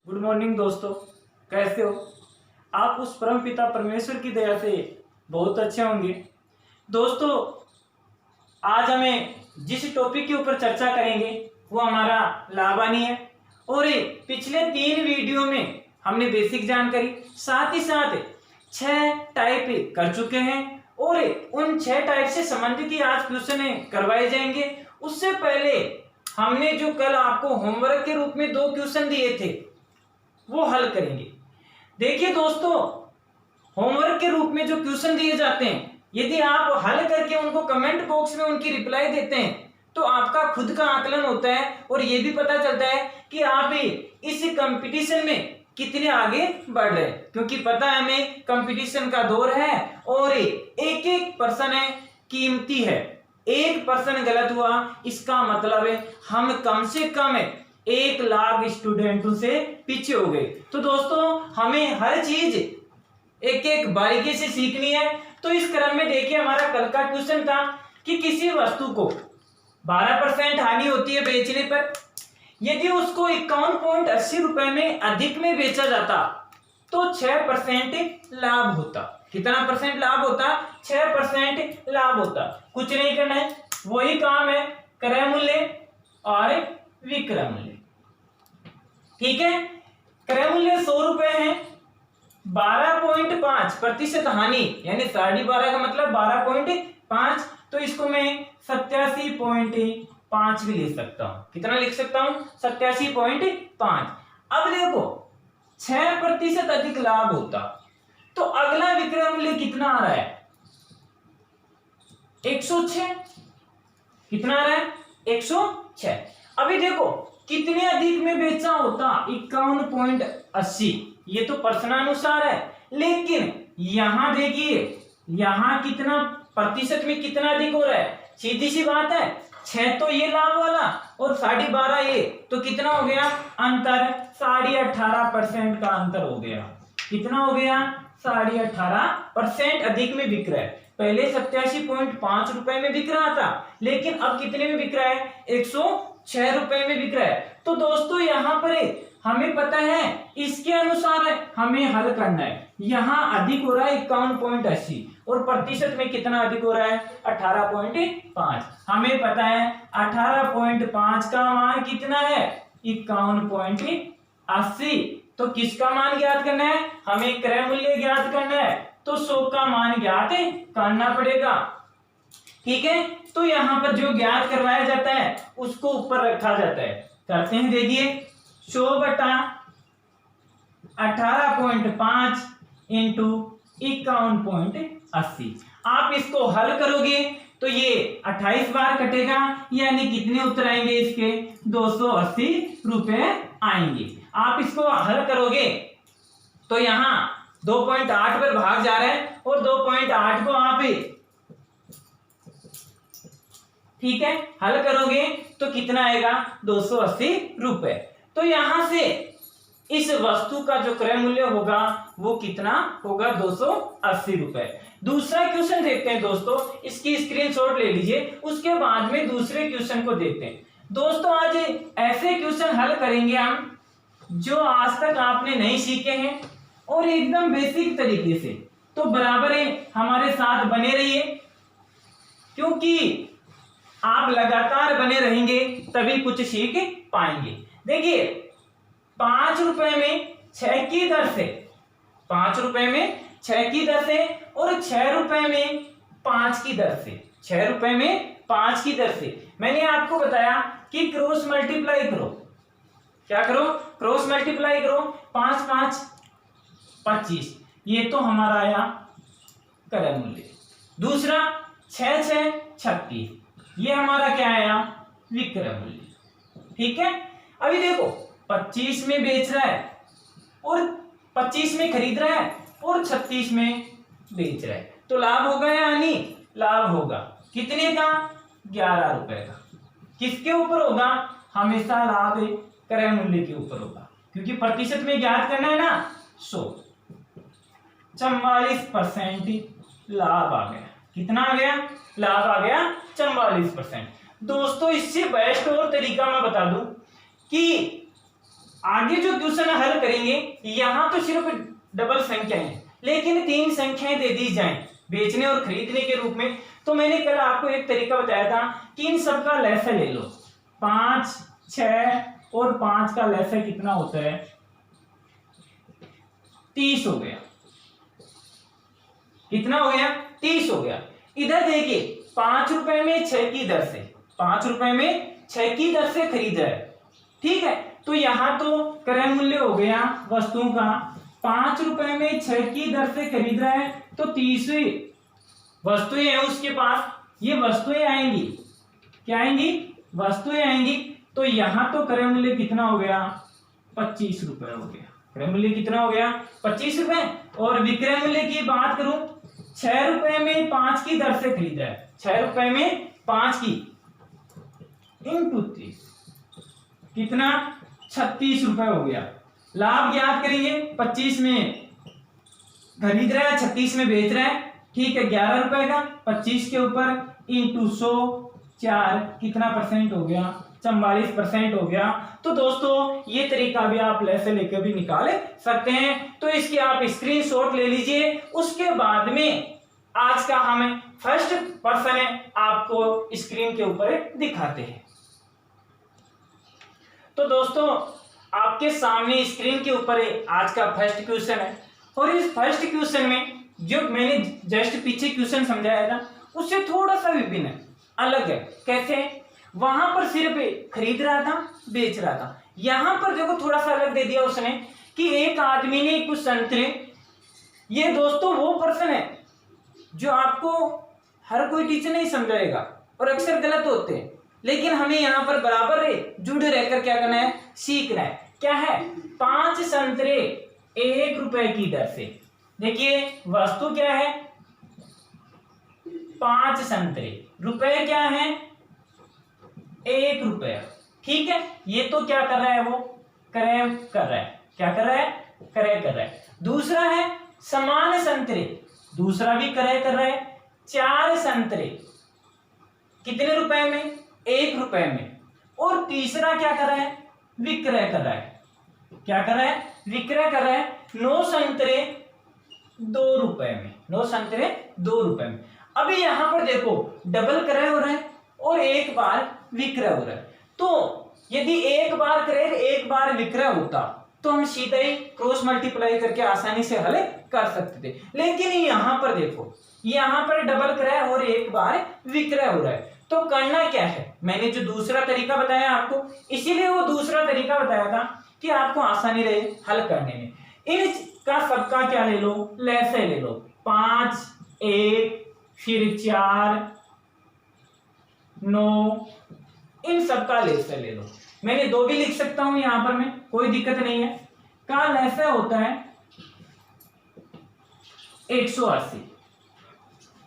Good morning दोस्तों, कैसे हो आप? उस परम पिता परमेश्वर की दया से बहुत अच्छे होंगे। दोस्तों, आज हमें जिस टॉपिक के ऊपर चर्चा करेंगे वो हमारा लाभानी है। और ये पिछले 3 वीडियो में हमने बेसिक जानकारी साथ ही साथ 6 टाइप कर चुके हैं और उन 6 टाइप से संबंधित ही आज क्वेश्चन करवाए जाएंगे। उससे पहले हमने जो कल आपको होमवर्क के रूप में 2 क्वेश्चन दिए थे वो हल करेंगे। देखिए दोस्तों, होमवर्क के रूप में जो क्वेश्चन दिए जाते हैं, यदि आप हल करके उनको कमेंट बॉक्स में उनकी रिप्लाई देते हैं तो आपका खुद का आकलन होता है और ये भी पता चलता है कि आप इस कंपटीशन में कितने आगे बढ़ रहे हैं। क्योंकि पता है हमें कंपटीशन का दौर है और एक एक पर्सन है कीमती है। 1% गलत हुआ इसका मतलब है हम कम से कम 1 लाख स्टूडेंटों से पीछे हो गए। तो दोस्तों, हमें हर चीज एक एक बारीकी से सीखनी है। तो इस क्रम में देखिए, हमारा कल का क्वेश्चन था कि किसी वस्तु को 12% हानि होती है बेचने पर, यदि उसको 51.80 रुपए में अधिक में बेचा जाता तो 6% लाभ होता। कितना परसेंट लाभ होता? 6% लाभ होता। कुछ नहीं करना है, वही काम है क्रय मूल्य और विक्रय मूल्य। ठीक है, क्रय मूल्य 100 रुपए है, 12.5% हानि यानी 12.5 का मतलब 12.5, तो इसको मैं 87.5 भी लिख सकता हूं। कितना लिख सकता हूं? 87.5। अब देखो 6% अधिक लाभ होता तो अगला विक्रय मूल्य कितना आ रहा है? 106। कितना आ रहा है? 106। अभी देखो कितने अधिक में बेचा होता? 51.80। ये तो प्रश्नानुसार है, लेकिन यहां देखिए यहां कितना प्रतिशत में कितना अधिक हो रहा है? सीधी सी बात है, 6 तो ये लाभ वाला और 12.5 ये, तो कितना हो गया अंतर? 18.5% का अंतर हो गया। कितना हो गया? 18.5% अधिक में बिक रहा है। पहले 87.5 रुपए में बिक रहा था, लेकिन अब कितने में बिक रहा है? 106 रुपए में बिक रहा है। तो दोस्तों यहाँ पर हमें पता है इसके अनुसार हमें हल करना है। यहाँ अधिक हो रहा है 51.80 और प्रतिशत में कितना अधिक हो रहा है? 18.5। हमें पता है 18.5 का मान कितना है? 51.80। तो किसका मान ज्ञात करना है? हमें क्रय मूल्य ज्ञात करना है, तो 100 का मान ज्ञात करना पड़ेगा। ठीक है, तो यहाँ पर जो ज्ञात करवाया जाता है उसको ऊपर रखा जाता है। करते हैं, देखिए 100 बटा 18.5 इंटू 51.80। आप इसको हल करोगे तो ये 28 बार कटेगा, यानी कितने उत्तर आएंगे इसके? 280 रुपए आएंगे। आप इसको हल करोगे तो यहाँ 2.8 पर भाग जा रहा है और 2.8 को आप ठीक है हल करोगे तो कितना आएगा? 280 रुपए। तो यहां से इस वस्तु का जो क्रय मूल्य होगा वो कितना होगा? 280 रुपए। दूसरा क्वेश्चन देखते हैं दोस्तों, इसकी स्क्रीनशॉट ले लीजिए, उसके बाद में दूसरे क्वेश्चन को देखते हैं। दोस्तों, आज ऐसे क्वेश्चन हल करेंगे हम जो आज तक आपने नहीं सीखे हैं और एकदम बेसिक तरीके से। तो बराबर हमारे साथ बने रहिए, क्योंकि आप लगातार बने रहेंगे तभी कुछ सीख पाएंगे। देखिए 5 रुपए में 6 की दर से, 5 रुपए में 6 की दर से और 6 रुपए में 5 की दर से, 6 रुपए में 5 की दर से मैंने आपको बताया कि क्रॉस मल्टीप्लाई करो। क्या करो? क्रॉस मल्टीप्लाई करो। 5 5 25, ये तो हमारा आया क्रय मूल्य। दूसरा 6 6 36, ये हमारा क्या आया? विक्रय मूल्य। ठीक है, अभी देखो 25 में बेच रहा है और 25 में खरीद रहा है और 36 में बेच रहा है, तो लाभ होगा या हानि? लाभ होगा। कितने का? 11 रुपए का। किसके ऊपर होगा? हमेशा लाभ क्रय मूल्य के ऊपर होगा, क्योंकि प्रतिशत में ज्ञात करना है ना। 44% लाभ आ गया। कितना आ गया? लाभ आ गया 44%। दोस्तों, इससे बेस्ट और तरीका मैं बता दूं कि आगे जो क्वेश्चन हल करेंगे यहाँ तो सिर्फ डबल संख्याएं हैं, लेकिन 3 संख्याएं दे दी जाएं बेचने और खरीदने के रूप में। तो मैंने कल आपको एक तरीका बताया था कि इन सबका लसाअ ले लो। 5, 6 और 5 का लसाअ कितना होता है? 30 हो गया। कितना हो गया? 30 हो गया। इधर देखिए 5 रुपए में 6 की दर से, 5 रुपए में 6 की दर से खरीद रहा है, ठीक है। तो यहां तो क्रय मूल्य हो गया वस्तुओं का 5 रुपए में 6 की दर से खरीद रहा है, तो 30 वस्तुएं हैं उसके पास, ये वस्तुएं आएंगी। क्या आएंगी? वस्तुएं आएंगी। तो यहां तो क्रय मूल्य कितना हो गया? 25 रुपए हो गया। क्रय मूल्य कितना हो गया? 25 रुपए। और विक्रय मूल्य की बात करूं, 6 रुपए में 5 की दर से खरीद रहा है, 6 रुपए में 5 की इंटू 30 कितना? 36 रुपए हो गया। लाभ ज्ञात करेंगे। 25 में खरीद रहा है, 36 में बेच रहा है, ठीक है। 11 रुपए का 25 के ऊपर इंटू 100, 4 कितना परसेंट हो गया? 44% हो गया। तो दोस्तों ये तरीका भी आप लसाअ लेकर भी निकाल सकते हैं। तो इसकी आप स्क्रीनशॉट ले लीजिए। उसके बाद में आज का हमें फर्स्ट पर्सन है आपको स्क्रीन के ऊपर दिखाते हैं। तो दोस्तों आपके सामने स्क्रीन के ऊपर आज का फर्स्ट क्वेश्चन है, और इस फर्स्ट क्वेश्चन में जो मैंने जस्ट पीछे क्वेश्चन समझाया था उससे थोड़ा सा विभिन्न है, अलग है। कैसे? वहां पर सिर्फ खरीद रहा था, बेच रहा था। यहां पर देखो थोड़ा सा अलग दे दिया उसने कि एक आदमी ने कुछ संतरे। ये दोस्तों वो पर्सन है जो आपको हर कोई टीचर नहीं समझाएगा और अक्सर गलत होते हैं, लेकिन हमें यहाँ पर बराबर जुड़े रहकर क्या करना है? सीखना है। क्या है? 5 संतरे 1 रुपए की दर से। देखिए वस्तु क्या है? 5 संतरे, रुपए क्या है? 1 रुपया, ठीक है। ये तो क्या कर रहा है? वो क्रय कर रहा है। क्या कर रहा है? क्रय कर रहा है। दूसरा है समान संतरे, दूसरा भी क्रय कर रहा है। 4 संतरे कितने रुपए में? 1 रुपए में। और तीसरा क्या कर रहा है? विक्रय कर रहा है। क्या कर रहा है? विक्रय कर रहा है। 9 संतरे 2 रुपए में, 9 संतरे 2 रुपए में। अभी यहां पर देखो डबल क्रय हो रहा है और एक बार विक्रय हो रहा है। तो यदि एक बार क्रय एक बार विक्रय होता तो हम सीधा ही क्रॉस मल्टीप्लाई करके आसानी से हल कर सकते थे, लेकिन यहां पर देखो यहां पर डबल क्रय और एक बार विक्रय हो रहा है। तो करना क्या है? मैंने जो दूसरा तरीका बताया आपको, इसीलिए वो दूसरा तरीका बताया था कि आपको आसानी रहे हल करने में। इनका सबका क्या ले लो? लसाअ ले लो। 5, 1, फिर 4, 9, इन सबका लसाअ ले लो। मैंने 2 भी लिख सकता हूं यहां पर, मैं कोई दिक्कत नहीं है। का लसाअ होता है 180।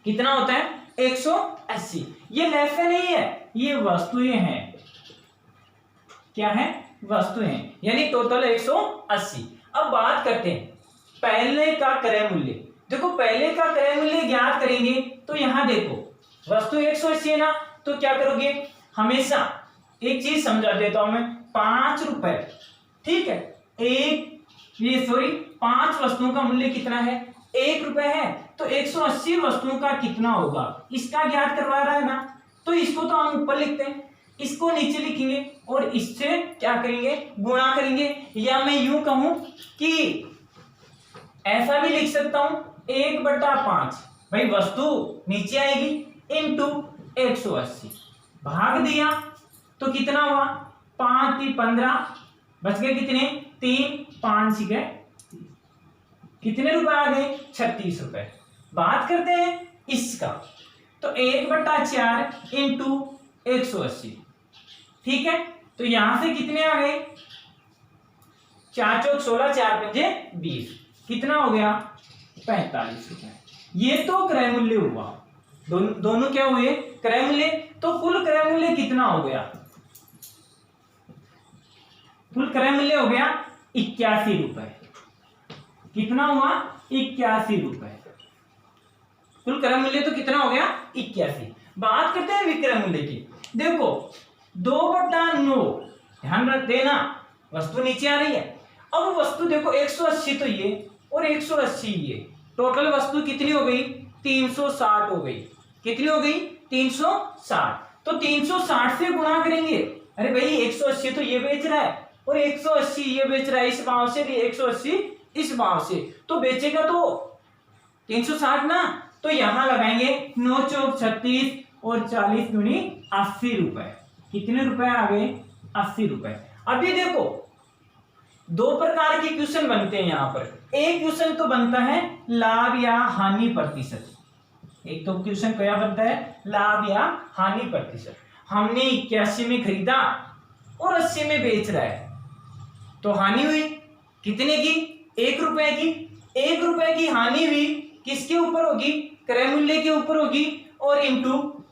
कितना होता है? 180। ये लसाअ नहीं है, ये वस्तुएं हैं। क्या है? वस्तुएं हैं, यानी टोटल 180। अब बात करते हैं पहले का क्रय मूल्य। देखो पहले का क्रय मूल्य ज्ञात करेंगे तो यहां देखो वस्तु 180 है ना, तो क्या करोगे? हमेशा एक चीज समझा देता हूं मैं। 5 रुपए, ठीक है। 5 वस्तुओं का मूल्य कितना है? 1 रुपए है। तो 180 वस्तुओं का कितना होगा इसका ज्ञात करवा रहा है ना, तो इसको तो हम ऊपर लिखते हैं, इसको नीचे लिखेंगे और इससे क्या करेंगे? गुणा करेंगे। या मैं यूं कहूं कि ऐसा भी लिख सकता हूं 1/5, भाई वस्तु नीचे आएगी इंटू 180, भाग दिया तो कितना हुआ? 5 × 15, बच गए कितने? 3, 5 गए, कितने रुपए आ गए? 36 रुपए। बात करते हैं इसका, तो 1/4 इंटू 180, ठीक है। तो यहां से कितने आ गए? 4 चौक 16, 4 पंजे 20, कितना हो गया? 45 रुपए। ये तो क्रय मूल्य हुआ। दोनों क्या हुए? क्रय मूल्य। तो कुल क्रय मूल्य कितना हो गया? कुल क्रय मूल्य हो गया 81 रुपए। कितना हुआ? 81 रुपए। कुल क्रय मूल्य तो कितना हो गया? 81। बात करते हैं विक्रय मूल्य की। देखो 2/9, ध्यान रख देना, वस्तु नीचे आ रही है। अब वस्तु देखो 180 तो ये और 180 ये, टोटल वस्तु कितनी हो गई? 360 हो गई। कितनी हो गई? 360। तो 360 से गुणा करेंगे। अरे भाई 180 तो ये बेच रहा है और 180 ये बेच रहा है, इस भाव से 180 इस भाव से, तो बेचेगा तो 360 ना। तो यहां लगाएंगे 9 चौक 36 और 40 दूनी 80 रुपए। कितने रुपए आ गए? 80 रुपए। अभी देखो दो प्रकार के क्वेश्चन बनते हैं यहां पर। एक क्वेश्चन तो बनता है लाभ या हानि प्रतिशत। एक तो क्वेश्चन क्या बनता है? लाभ या हानि प्रतिशत। हमने 81 में खरीदा और 80 में बेच रहा है, तो हानि हुई कितने की? 1 रुपए की। 1 रुपए की हानि हुई, किसके ऊपर होगी? क्रय मूल्य के ऊपर होगी, और इंटू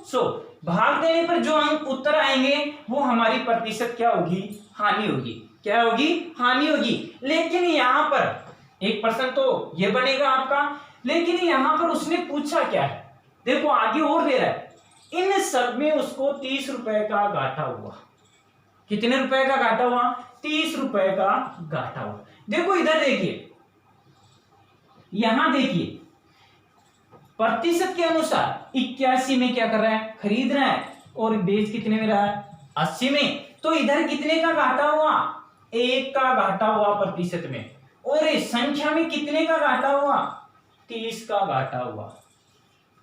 100 भाग देने पर जो अंक उत्तर आएंगे वो हमारी प्रतिशत क्या होगी? हानि होगी। क्या होगी? हानि होगी। लेकिन यहां पर एक प्रश्न तो ये बनेगा आपका, लेकिन यहां पर उसने पूछा क्या है? देखो आगे और दे रहा है, इन सब में उसको 30 रुपए का घाटा हुआ। कितने रुपए का घाटा हुआ? 30 रुपए का घाटा हुआ। देखो इधर देखिए, यहां देखिए प्रतिशत के अनुसार 81 में क्या कर रहा है? खरीद रहा है, और बेच कितने में रहा है? 80 में। तो इधर कितने का घाटा हुआ? 1 का घाटा हुआ प्रतिशत में। और इस संख्या में कितने का घाटा हुआ? 30 का घाटा हुआ।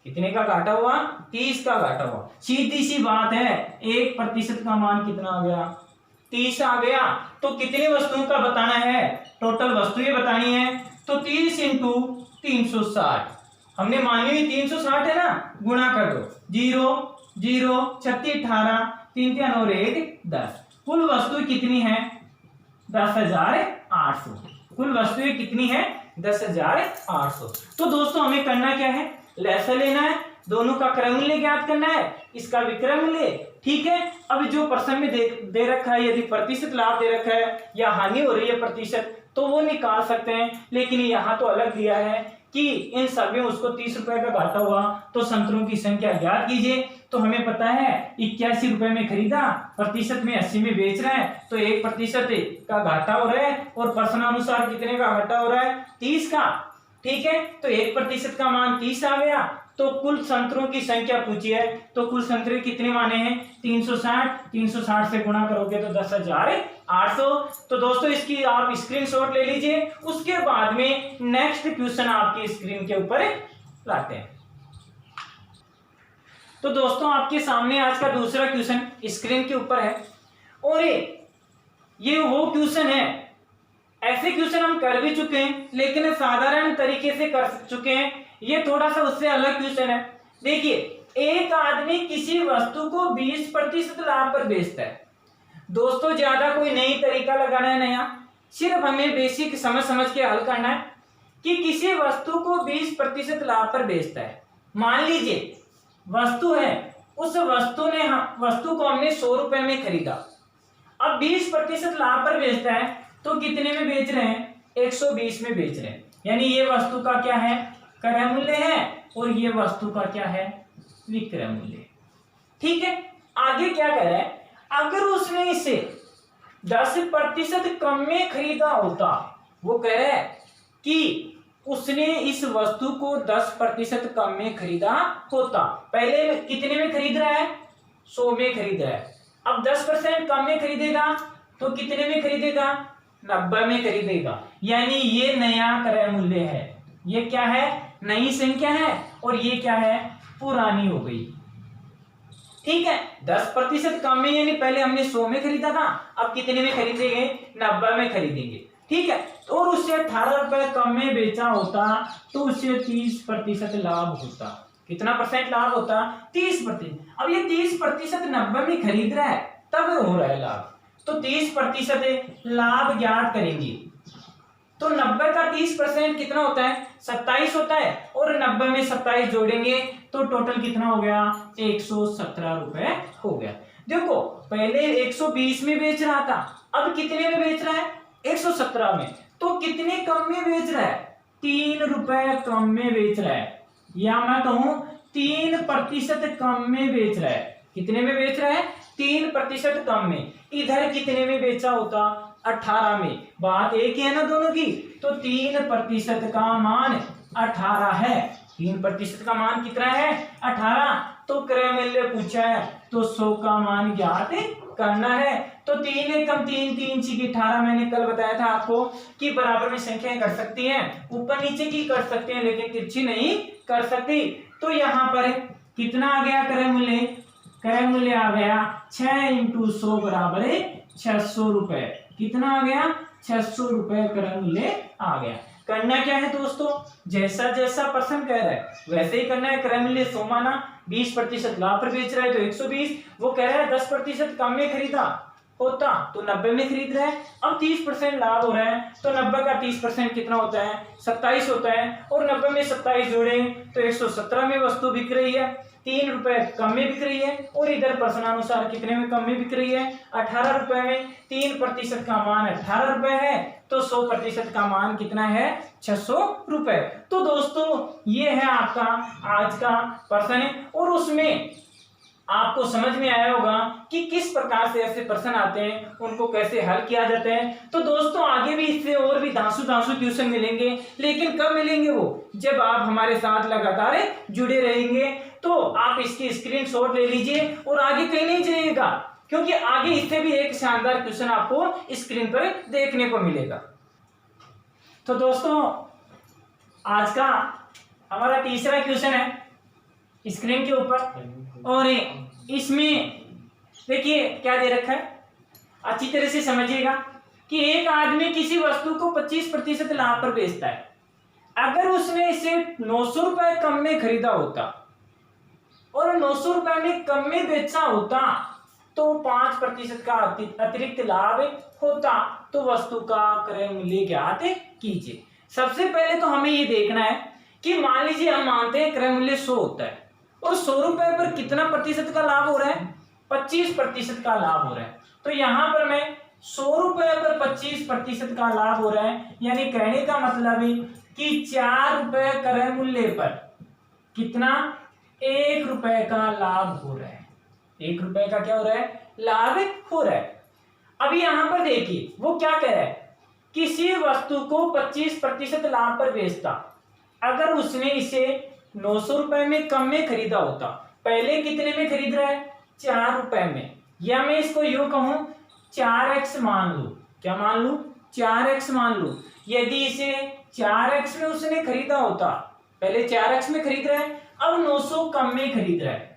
कितने का घाटा हुआ? 30 का घाटा हुआ। सीधी सी बात है, 1% का मान कितना आ गया? 30 आ गया। तो कितनी वस्तुओं का बताना है? टोटल वस्तुएं बतानी है। तो 30 इंटू 360, हमने मानी हुई 360 है ना, गुणा कर दो। 0 0 36 18 3 3 और 1 10। कुल वस्तु कितनी है? 10,800। कुल वस्तुएं कितनी है? 10,800। तो दोस्तों हमें करना क्या है? लैसा लेना है, दोनों का क्रय मूल्य ज्ञात करना है, इसका विक्रय मूल्य। ठीक है। अब जो प्रश्न में दे रखा है, यदि प्रतिशत लाभ दे रखा है या हानि हो रही है प्रतिशत, तो वो निकाल सकते हैं। लेकिन यहाँ तो अलग दिया है कि इन सब में उसको 30 रुपए का घाटा हुआ, तो संतरों की संख्या ज्ञात कीजिए। तो हमें पता है 81 रुपए में खरीदा, प्रतिशत में 80 में बेच रहा है, तो 1% का घाटा हो रहा है। और प्रश्नानुसार कितने का घाटा हो रहा है? 30 का। ठीक है। तो 1% का मान 30 आ गया। तो कुल संतरों की संख्या पूछी है, तो कुल संतरे कितने माने हैं? 360। 360 से गुणा करोगे तो 10,800। तो दोस्तों इसकी आप स्क्रीनशॉट ले लीजिए, उसके बाद में नेक्स्ट क्वेश्चन आपकी स्क्रीन के ऊपर लाते हैं। तो दोस्तों आपके सामने आज का दूसरा क्वेश्चन स्क्रीन के ऊपर है, और ये वो क्वेश्चन है, ऐसे क्वेश्चन हम कर भी चुके हैं लेकिन साधारण तरीके से कर चुके हैं। ये थोड़ा सा उससे अलग क्वेश्चन है। देखिए, एक आदमी किसी वस्तु को 20% लाभ पर बेचता है। दोस्तों ज्यादा कोई नई तरीका लगाना है नया, सिर्फ हमें बेसिक समझ के हल करना है कि किसी वस्तु को 20% लाभ पर बेचता है। मान लीजिए वस्तु है, उस वस्तु को हमने 100 रुपए में खरीदा, अब 20% लाभ पर बेचता है, तो कितने में बेच रहे हैं? 120 में बेच रहे हैं। यानी ये वस्तु का क्या है? क्रय मूल्य है, और ये वस्तु का क्या है? विक्रय मूल्य। ठीक है। आगे क्या कह रहा है? अगर उसने इसे 10% कम में खरीदा होता, वो कह रहा है कि उसने इस वस्तु को 10% कम में खरीदा होता। पहले कितने में खरीद रहा है? 100 में खरीद रहा है। अब 10% कम में खरीदेगा तो कितने में खरीदेगा? 90 में खरीदेगा। यानी ये नया क्रय मूल्य है। ये क्या है? नई संख्या है, और ये क्या है? पुरानी हो गई। ठीक है। 10% कम में, यानी पहले हमने 100 में खरीदा था, अब कितने में खरीदेंगे? 90 में खरीदेंगे। ठीक है। और उससे 18 रुपए कम में बेचा होता, तो उससे 30% लाभ होता। कितना परसेंट लाभ होता? 30%। अब ये 30% 90 में खरीद रहा है, तब हो रहा है लाभ। तो 30% लाभ ज्ञात करेंगे। तो 90 का 30% कितना होता है? 27 होता है, और 90 में 27 जोड़ेंगे तो टोटल कितना हो गया? 117 रुपए हो गया। देखो पहले 120 में बेच रहा था, अब कितने में बेच रहा है? 117 में। तो कितने कम में बेच रहा है? 3 रुपए कम में बेच रहा है, या मैं कहूं 3% कम में बेच रहा है। कितने में बेच रहा है? 3% कम में। इधर कितने में बेचा होता? 18 में। बात एक ही है ना दोनों की। तो 3% का मान 18 है। 3% का मान कितना है? 18। तो क्रय मूल्य पूछा है तो 100 का मान ज्ञात करना है। तो 3 एकम 3, 3 छीके 18। मैंने कल बताया था आपको कि बराबर में संख्याएं कर सकती हैं, ऊपर नीचे की कर सकते हैं, लेकिन तिरछी नहीं कर सकती। तो यहाँ पर कितना आ गया क्रय मूल्य? क्रय मूल्य आ गया 6 × 100 बराबर है 600 रुपए। कितना आ गया? 600 रुपए क्रय मूल्य आ गया। करना क्या है दोस्तों? जैसा जैसा पर्सन कह रहा है वैसे ही करना है। क्रय मूल्य 100 माना, 20% लाभ पर बेच रहा है तो 120। वो कह रहा है 10% कम में खरीदा होता तो 90 में खरीद रहा है। अब 30% लाभ हो रहा है तो 90 का 30% कितना होता है? 27 होता है। और 90 में 27 जोड़े तो 117 में वस्तु बिक रही है, 3 रुपए कम में बिक रही है। और इधर प्रश्नानुसार कितने में कम में बिक रही है? 18 रुपए में। 3% का मान 18 रुपए है तो 100% का मान कितना है? 600 रुपए। तो दोस्तों ये है आपका आज का प्रश्न और उसमें आपको समझ में आया होगा कि किस प्रकार से ऐसे प्रश्न आते हैं, उनको कैसे हल किया जाता है। तो दोस्तों आगे भी इससे और भी धांसू ट्यूशन मिलेंगे, लेकिन कब मिलेंगे? वो जब आप हमारे साथ लगातार जुड़े रहेंगे। तो आप इसकी स्क्रीनशॉट ले लीजिए और आगे कहीं नहीं जाइएगा, क्योंकि आगे इससे भी एक शानदार क्वेश्चन आपको स्क्रीन पर देखने को मिलेगा। तो दोस्तों आज का हमारा तीसरा क्वेश्चन है स्क्रीन के ऊपर, और इसमें देखिए क्या दे रखा है, अच्छी तरह से समझिएगा कि एक आदमी किसी वस्तु को 25% लाभ पर बेचता है। अगर उसने इसे 900 रुपए कम में खरीदा होता और 900 रुपए में कम में बेचा होता तो 5% का अतिरिक्त लाभ होता। तो वस्तु का क्रय मूल्य ज्ञात कीजिए। सबसे पहले तो हमें ये देखना है कि मान लीजिए हम मानते हैं क्रय मूल्य 100 होता है और 100 रुपए पर कितना प्रतिशत का लाभ हो रहा है? 25% का लाभ हो रहा है। तो यहां पर मैं 100 रुपए पर 25% का लाभ हो रहा है, यानी कहने का मतलब है कि 4 रुपए क्रय मूल्य पर कितना? 1 रुपए का लाभ हो रहा है। 1 रुपए का क्या हो रहा है? लाभ हो रहा है। अभी यहां पर देखिए वो क्या कह रहा है, किसी वस्तु को 25% लाभ पर बेचता। अगर उसने इसे 900 रुपए में कम में खरीदा होता, पहले कितने में खरीद रहा है? 4 रुपए में, या मैं इसको यूं कहूं 4x मान लू। क्या मान लू? 4x मान लू। यदि इसे 4x में उसने खरीदा होता, पहले 4x में खरीद रहा है, अब 900 कम में खरीद रहा है।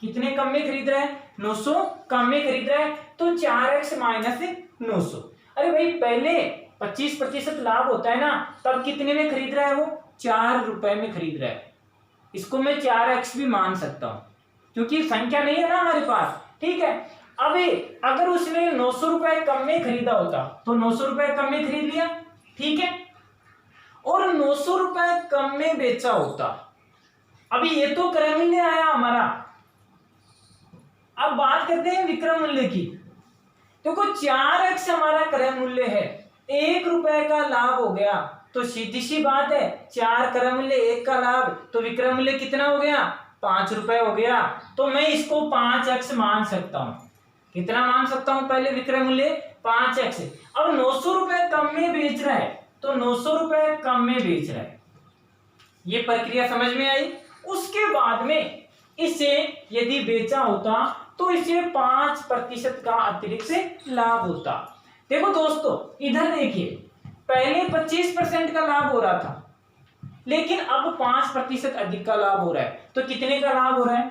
कितने कम में खरीद रहा है? 900 कम में खरीद रहा है। तो 4x माइनस 900। अरे भाई पहले 25% लाभ होता है ना, तब कितने में खरीद रहा है? वो 4 रुपए में खरीद रहा है। इसको मैं 4x भी मान सकता हूं क्योंकि संख्या नहीं है ना हमारे पास, ठीक है। अभी अगर उसने 900 रुपए कम में खरीदा होता तो 900 रुपए कम में खरीद लिया, ठीक है, और 900 रुपए कम में बेचा होता। अभी ये तो क्रय मूल्य आया हमारा। अब बात करते हैं विक्रय मूल्य की। देखो 4x हमारा क्रय मूल्य है, 1 रुपए का लाभ हो गया, तो सीधी सी बात है 4 क्रय मूल्य 1 का लाभ, तो विक्रय मूल्य कितना हो गया? 5 रुपए हो गया। तो मैं इसको 5x मान सकता हूं। कितना मान सकता हूं? पहले विक्रय मूल्य 5x। अब 900 रुपए कम में बेच रहा है तो 900 रुपए कम में बेच रहा है। ये प्रक्रिया समझ में आई। उसके बाद में इसे यदि बेचा होता तो इसे 5% का अतिरिक्त लाभ होता। देखो दोस्तों इधर देखिए, पहले 25% का लाभ हो रहा था, लेकिन अब 5% अधिक का लाभ हो रहा है। तो कितने का लाभ हो रहा है?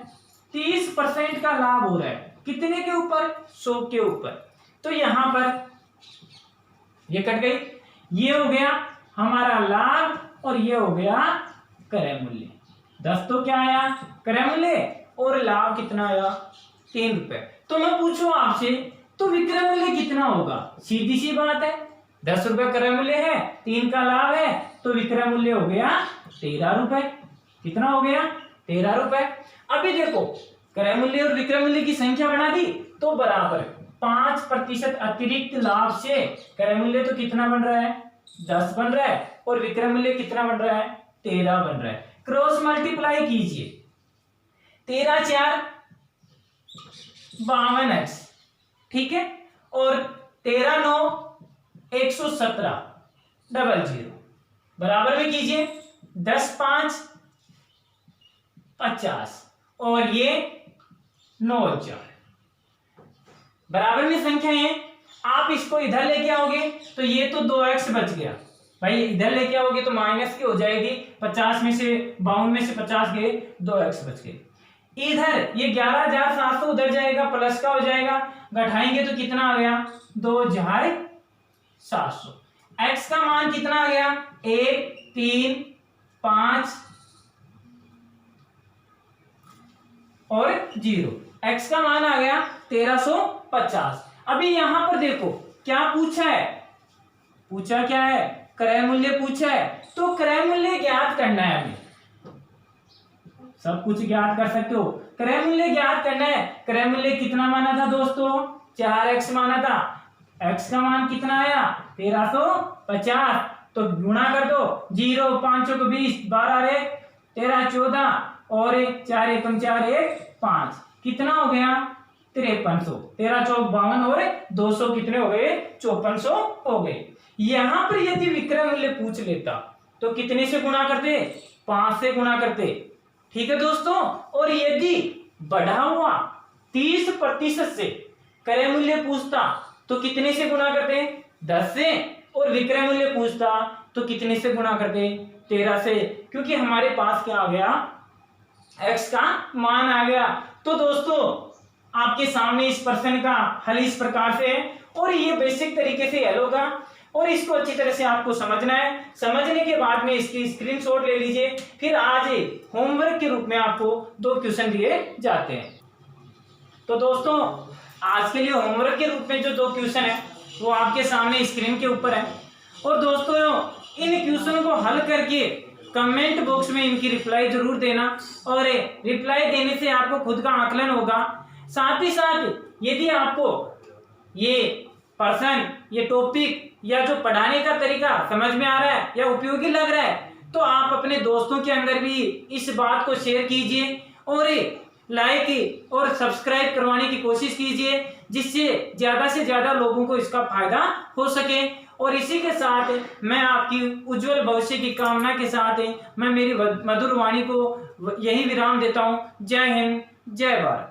30% का लाभ हो रहा है। कितने के ऊपर? 100 के ऊपर। तो यहां पर ये कट गई, ये हो गया हमारा लाभ और ये हो गया क्रय मूल्य। 10 तो क्या आया? क्रय मूल्य, और लाभ कितना आया? 3 रुपए। तो मैं पूछूं आपसे, तो विक्रय मूल्य कितना होगा? सीधी सी बात है, 10 रुपए क्रय मूल्य है, 3 का लाभ है, तो विक्रय मूल्य हो गया 13 रुपए। कितना हो गया? 13 रुपए। अभी देखो क्रय मूल्य और विक्रय मूल्य की संख्या बना दी तो बराबर 5% अतिरिक्त लाभ से क्रय मूल्य तो कितना बन रहा है? 10 बन रहा है, और विक्रय मूल्य कितना बन रहा है? 13 बन रहा है। क्रॉस मल्टीप्लाई कीजिए, 13 4, 52x, ठीक है। और 13 9 117 00 बराबर में कीजिए 10 5 50 और ये 9 4 बराबर में संख्या है। आप इसको इधर लेके आओगे तो ये तो 2x बच गया भाई, इधर लेके आओगे तो माइनस की हो जाएगी, 50 में से 52 में से 50 गए, 2x बच गए। इधर ये 11,700 उधर जाएगा, प्लस का हो जाएगा, घटाएंगे तो कितना आ गया 2,700। x का मान कितना आ गया 1 3 5 और 0, x का मान आ गया 1350। अभी यहां पर देखो क्या पूछा है, पूछा क्या है, क्रय मूल्य पूछा है, तो क्रय मूल्य ज्ञात करना है। हमें सब कुछ ज्ञात कर सकते हो, क्रय मूल्य ज्ञात करना है। क्रय मूल्य कितना माना था दोस्तों 4x माना था, x का मान कितना आया 1350, तो गुणा कर दो 0 5 को 20 12 रे 13 14 और 4 एकम 4 1 5, कितना हो गया 5300, 13 चौक 52 और 200 कितने हो गए 5400 हो गए। यहां पर यदि विक्रय मूल्य पूछ लेता तो कितने से गुणा करते 5 से गुणा करते, ठीक है दोस्तों। और यदि बढ़ा हुआ 30% से क्रय मूल्य पूछता तो कितने से गुणा करते 10 से, और विक्रय मूल्य पूछता तो कितने से गुणा करते 13 से, क्योंकि हमारे पास क्या आ गया x का मान आ गया। तो दोस्तों आपके सामने इस प्रश्न का हल इस प्रकार से है, और ये बेसिक तरीके से हल होगा, और इसको अच्छी तरह से आपको समझना है। समझने के बाद में इसकी स्क्रीनशॉट ले लीजिए, फिर आज होमवर्क के रूप में आपको 2 क्वेश्चन दिए जाते हैं। तो दोस्तों आज के लिए होमवर्क के रूप में जो 2 क्वेश्चन है वो आपके सामने स्क्रीन के ऊपर है, और दोस्तों इन क्वेश्चन को हल करके कमेंट बॉक्स में इनकी रिप्लाई जरूर देना, और रिप्लाई देने से आपको खुद का आकलन होगा। साथ ही साथ यदि आपको ये पर्सन, ये टॉपिक या जो पढ़ाने का तरीका समझ में आ रहा है या उपयोगी लग रहा है, तो आप अपने दोस्तों के अंदर भी इस बात को शेयर कीजिए, और लाइक और सब्सक्राइब करवाने की कोशिश कीजिए, जिससे ज्यादा से ज्यादा लोगों को इसका फायदा हो सके। और इसी के साथ मैं आपकी उज्जवल भविष्य की कामना के साथ मैं मेरी मधुर वाणी को यही विराम देता हूँ। जय हिंद, जय भारत।